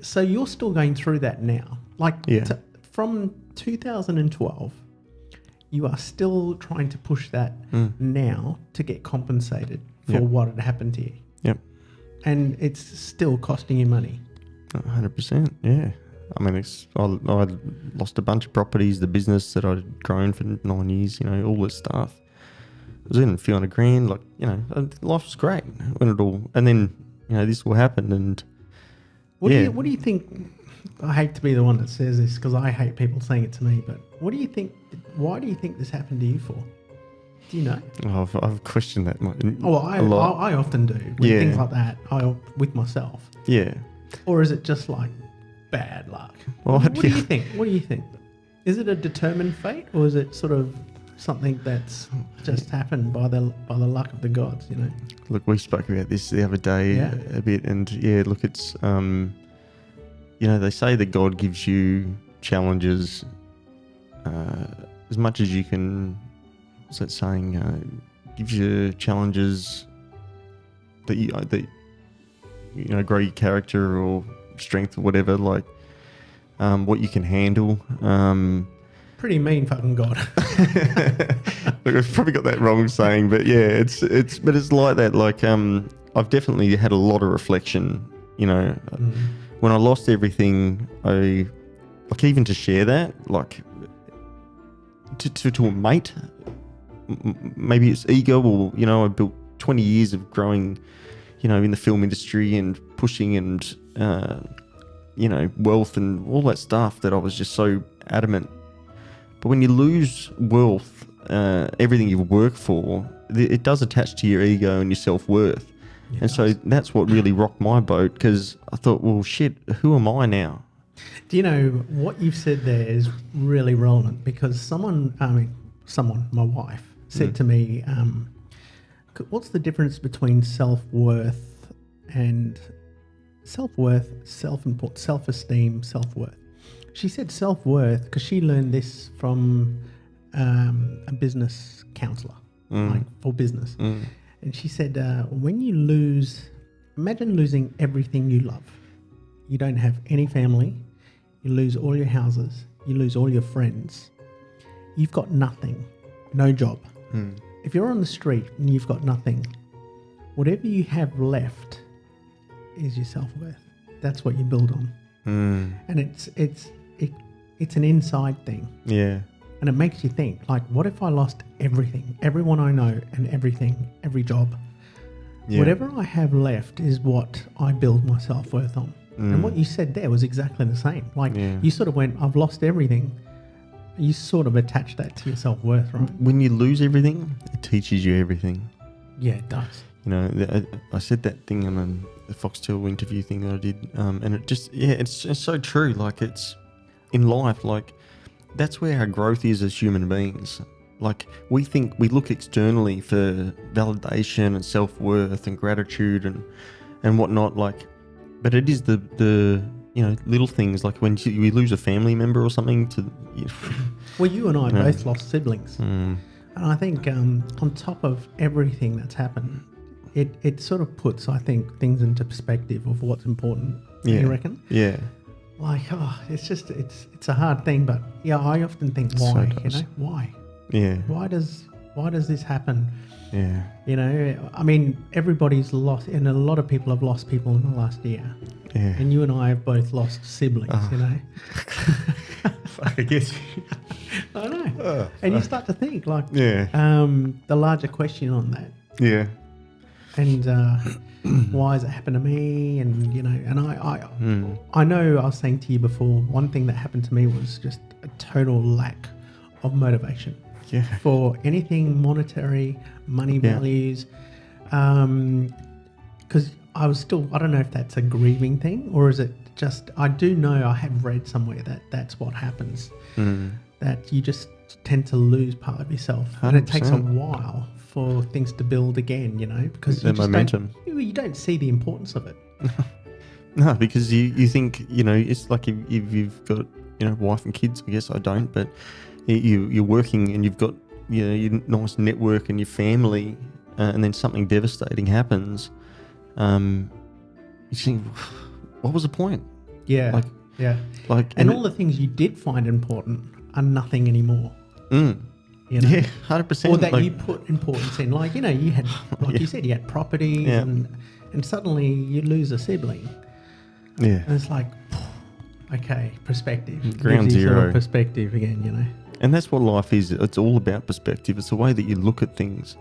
So you're still going through that now. Like from 2012, you are still trying to push that now to get compensated for what had happened to you. Yep. And it's still costing you money. 100%, yeah. I mean, I lost a bunch of properties, the business that I'd grown for 9 years, all this stuff. I was in a few $100,000, life was great when it all, and then, this all happened and What do you think? I hate to be the one that says this because I hate people saying it to me, but what do you think? Why do you think this happened to you for? Do you know? Oh, I've questioned that a lot. I often do with things like that. With myself. Yeah. Or is it just like bad luck? Well, what do you think? What do you think? Is it a determined fate, or is it sort of something that's just happened by the luck of the gods? Look, we spoke about this the other day a bit, and look, it's they say that God gives you challenges as much as you can. What's that saying? Gives you challenges that grow your character or strength or whatever, like what you can handle. Pretty mean fucking God. Look, I've probably got that wrong saying, but it's like that. Like I've definitely had a lot of reflection. When I lost everything, I like even to share that, like to a mate. Maybe it's ego, or I built 20 years of growing, in the film industry and pushing and wealth and all that stuff that I was just so adamant. But when you lose wealth, everything you've worked for, it does attach to your ego and your self-worth. And so that's what really rocked my boat, because I thought, well, shit, who am I now? Do you know what you've said there is really relevant, because my wife said to me, what's the difference between self-worth and self-esteem, self-worth? She said self-worth because she learned this from a business counselor, like for business. And she said, when you imagine losing everything you love. You don't have any family. You lose all your houses. You lose all your friends. You've got nothing, no job. If you're on the street and you've got nothing, whatever you have left is your self-worth. That's what you build on. And it's an inside thing. Yeah. And it makes you think, like, what if I lost everything, everyone I know and everything, every job? Yeah. Whatever I have left is what I build my self-worth on. And what you said there was exactly the same. Like, you sort of went, I've lost everything. You sort of attach that to your self-worth, right? When you lose everything, it teaches you everything. Yeah, it does. I said that thing on the Foxtel interview thing that I did, and it just, it's so true. Like, it's in life, like, that's where our growth is as human beings. Like, we look externally for validation and self-worth and gratitude and whatnot, like, but it is the little things, like when we lose a family member or something to... Well, you and I both lost siblings. And I think on top of everything that's happened, it sort of puts, I think, things into perspective of what's important. Yeah. You reckon? Yeah. Like, it's just, it's a hard thing, but I often think, why, why? Yeah. Why does this happen? Yeah. I mean, everybody's lost, and a lot of people have lost people in the last year. Yeah. And you and I have both lost siblings, I guess. I know. And you start to think, like, the larger question on that. Yeah. And why has it happened to me? And, and I know I was saying to you before, one thing that happened to me was just a total lack of motivation for anything monetary, money values. Because I was still, I don't know if that's a grieving thing, or is it just, I do know I have read somewhere that that's what happens, that you just tend to lose part of yourself. 100%. And it takes a while for things to build again, because you just momentum. You don't see the importance of it. No, because you think, it's like if you've got, wife and kids. I guess I don't, but you're working and you've got, your nice network and your family, and then something devastating happens. You think, what was the point? Yeah. And all the things you did find important are nothing anymore. You know? Yeah, 100%. Or that you put importance in. Like, you know, you had, like you said, you had properties and suddenly you lose a sibling. Yeah. And it's like, okay, perspective. Ground zero. Perspective again, you know. And that's what life is. It's all about perspective. It's the way that you look at things.